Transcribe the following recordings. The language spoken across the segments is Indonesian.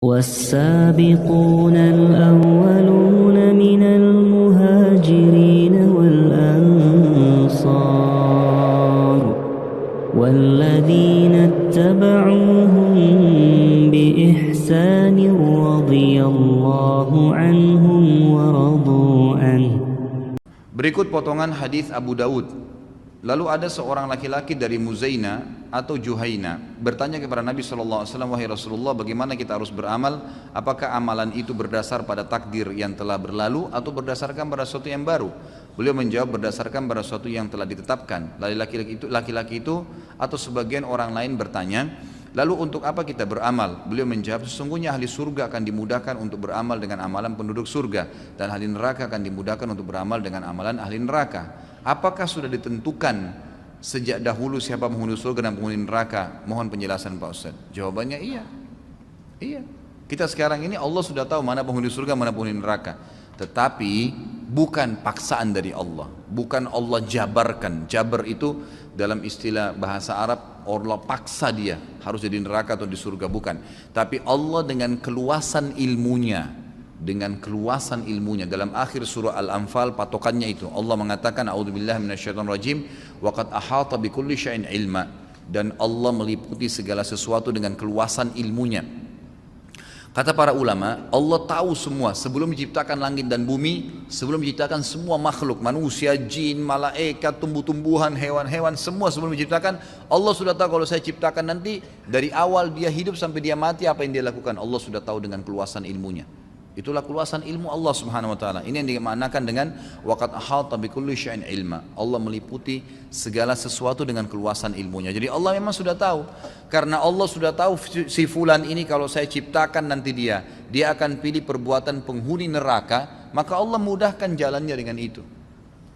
والسابقون الأولون من المهاجرين والأنصار والذين اتبعوهم بإحسان رضي الله عنهم ورضوا عنه. Berikut potongan hadis Abu Daud. Lalu ada seorang laki-laki dari Muzaina atau Juhaina bertanya kepada Nabi SAW, wahai Rasulullah, bagaimana kita harus beramal? Apakah amalan itu berdasar pada takdir yang telah berlalu atau berdasarkan pada sesuatu yang baru? Beliau menjawab, berdasarkan pada sesuatu yang telah ditetapkan. Lalu laki-laki itu atau sebagian orang lain bertanya, lalu untuk apa kita beramal? Beliau menjawab, sesungguhnya ahli surga akan dimudahkan untuk beramal dengan amalan penduduk surga, dan ahli neraka akan dimudahkan untuk beramal dengan amalan ahli neraka. Apakah sudah ditentukan sejak dahulu siapa penghuni surga dan penghuni neraka? Mohon penjelasan Pak Ustaz. Jawabannya iya. Iya. Kita sekarang ini Allah sudah tahu mana penghuni surga, mana penghuni neraka. Tetapi bukan paksaan dari Allah. Bukan Allah jabarkan. Jabar itu dalam istilah bahasa Arab, Allah paksa dia harus jadi neraka atau di surga, bukan. Tapi Allah dengan keluasan ilmunya, dalam akhir surah Al-Anfal patokannya itu Allah mengatakan, a'udzubillahi minasyaitonirrajim, wa qad ahata bikulli syai'in ilma, dan Allah meliputi segala sesuatu dengan keluasan ilmunya. Kata para ulama, Allah tahu semua sebelum menciptakan langit dan bumi, sebelum menciptakan semua makhluk, manusia, jin, malaikat, tumbuh-tumbuhan, hewan-hewan, semua sebelum menciptakan, Allah sudah tahu kalau saya ciptakan nanti dari awal dia hidup sampai dia mati apa yang dia lakukan. Allah sudah tahu dengan keluasan ilmunya. Itulah keluasan ilmu Allah Subhanahu wa taala. Ini yang dimaknakan dengan waqad ahata bikulli syai'in ilma. Allah meliputi segala sesuatu dengan keluasan ilmunya. Jadi Allah memang sudah tahu. Karena Allah sudah tahu si fulan ini kalau saya ciptakan nanti dia akan pilih perbuatan penghuni neraka, maka Allah mudahkan jalannya dengan itu.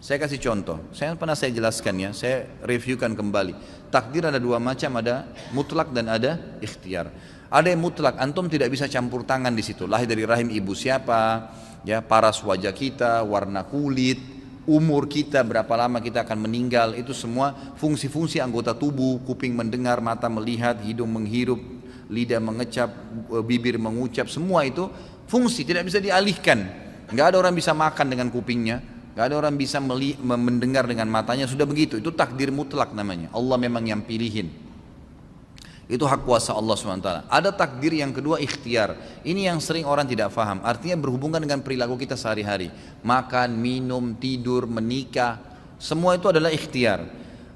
Saya kasih contoh. Saya jelaskan ya, saya reviewkan kembali. Takdir ada dua macam, ada mutlak dan ada ikhtiar. Ada yang mutlak, antum tidak bisa campur tangan di situ. Lahir dari rahim ibu siapa, ya, paras wajah kita, warna kulit, umur kita, berapa lama kita akan meninggal, itu semua fungsi-fungsi anggota tubuh, kuping mendengar, mata melihat, hidung menghirup, lidah mengecap, bibir mengucap, semua itu fungsi tidak bisa dialihkan. Nggak ada orang bisa makan dengan kupingnya, nggak ada orang bisa mendengar dengan matanya, sudah begitu. Itu takdir mutlak namanya. Allah memang yang pilihin. Itu hak kuasa Allah SWT. Ada takdir yang kedua, ikhtiar. Ini yang sering orang tidak faham. Artinya berhubungan dengan perilaku kita sehari-hari. Makan, minum, tidur, menikah, semua itu adalah ikhtiar.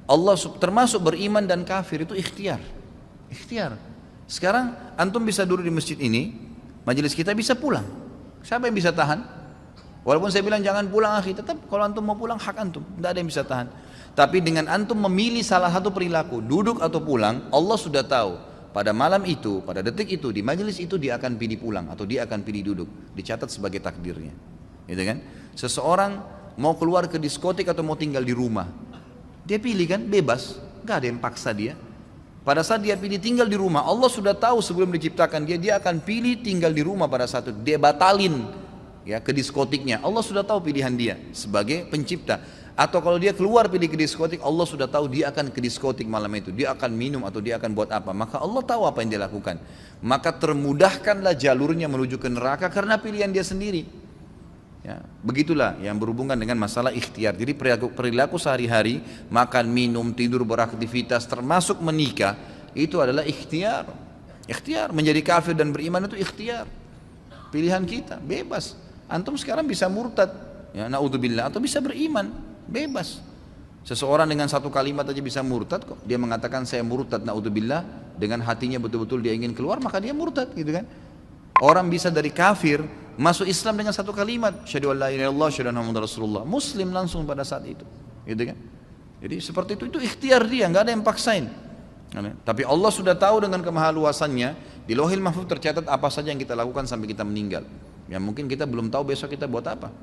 Allah termasuk beriman dan kafir itu ikhtiar. Ikhtiar. Sekarang antum bisa duduk di masjid ini, majelis kita bisa pulang. Siapa yang bisa tahan? Walaupun saya bilang jangan pulang akhi, tetap kalau antum mau pulang hak antum, tidak ada yang bisa tahan. Tapi dengan antum memilih salah satu perilaku, duduk atau pulang, Allah sudah tahu pada malam itu, pada detik itu, di majelis itu dia akan pilih pulang atau dia akan pilih duduk, dicatat sebagai takdirnya, gitu kan? Seseorang mau keluar ke diskotik atau mau tinggal di rumah, dia pilih kan, bebas, nggak ada yang paksa dia. Pada saat dia pilih tinggal di rumah, Allah sudah tahu sebelum diciptakan dia akan pilih tinggal di rumah pada saat itu, dia batalin ya ke diskotiknya. Allah sudah tahu pilihan dia sebagai pencipta. Atau kalau dia keluar pilih ke diskotik, Allah sudah tahu dia akan ke diskotik malam itu, dia akan minum atau dia akan buat apa, maka Allah tahu apa yang dia lakukan. Maka termudahkanlah jalurnya menuju ke neraka karena pilihan dia sendiri ya. Begitulah yang berhubungan dengan masalah ikhtiar. Jadi perilaku sehari-hari, makan, minum, tidur, beraktivitas, termasuk menikah, itu adalah ikhtiar. Ikhtiar, menjadi kafir dan beriman itu ikhtiar, pilihan kita, bebas. Antum sekarang bisa murtad ya, naudzubillah, atau bisa beriman, bebas. Seseorang dengan satu kalimat aja bisa murtad kok. Dia mengatakan saya murtad, naudzubillah, dengan hatinya betul-betul dia ingin keluar, maka dia murtad, gitu kan. Orang bisa dari kafir masuk Islam dengan satu kalimat, syahadu an la ilaha illallah, syahadu anna muhammadar rasulullah, muslim langsung pada saat itu, gitu kan. Jadi seperti itu ikhtiar dia, nggak ada yang paksain. Tapi Allah sudah tahu dengan kemahaluasannya, di Lauhil Mahfuz tercatat apa saja yang kita lakukan sampai kita meninggal. Ya mungkin kita belum tahu besok kita buat apa.